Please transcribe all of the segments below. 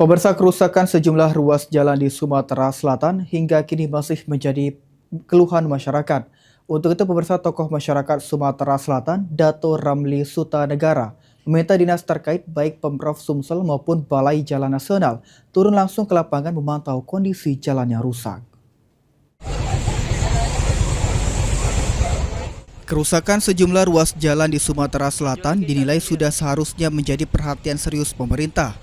Pemirsa, kerusakan sejumlah ruas jalan di Sumatera Selatan hingga kini masih menjadi keluhan masyarakat. Untuk itu, pemirsa, tokoh masyarakat Sumatera Selatan, Dato Ramli Sutanegara, meminta dinas terkait baik Pemprov Sumsel maupun Balai Jalan Nasional turun langsung ke lapangan memantau kondisi jalan yang rusak. Kerusakan sejumlah ruas jalan di Sumatera Selatan dinilai sudah seharusnya menjadi perhatian serius pemerintah.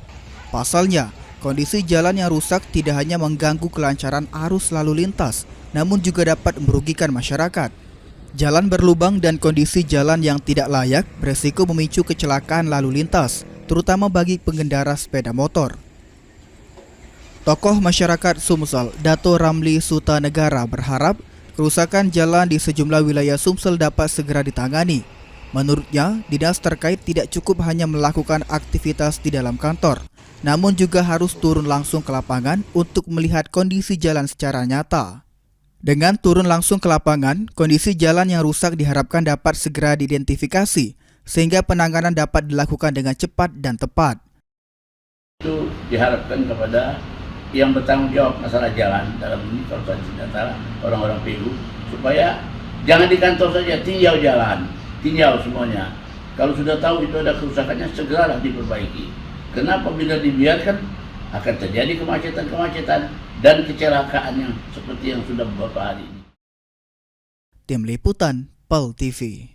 Pasalnya, kondisi jalan yang rusak tidak hanya mengganggu kelancaran arus lalu lintas, namun juga dapat merugikan masyarakat. Jalan berlubang dan kondisi jalan yang tidak layak beresiko memicu kecelakaan lalu lintas, terutama bagi pengendara sepeda motor. Tokoh masyarakat Sumsel, Dato Ramli Sutanegara, berharap kerusakan jalan di sejumlah wilayah Sumsel dapat segera ditangani. Menurutnya, dinas terkait tidak cukup hanya melakukan aktivitas di dalam kantor, namun juga harus turun langsung ke lapangan untuk melihat kondisi jalan secara nyata. Dengan turun langsung ke lapangan, kondisi jalan yang rusak diharapkan dapat segera diidentifikasi, sehingga penanganan dapat dilakukan dengan cepat dan tepat. Itu diharapkan kepada yang bertanggung jawab masalah jalan dalam ini kawasan Sumatera, orang-orang PU, supaya jangan di kantor saja, tinjau jalan, tinjau semuanya. Kalau sudah tahu itu ada kerusakannya, segeralah diperbaiki. Kenapa bila dibiarkan akan terjadi kemacetan-kemacetan dan kecelakaan yang seperti yang sudah beberapa hari ini. Tim Liputan, PEL TV.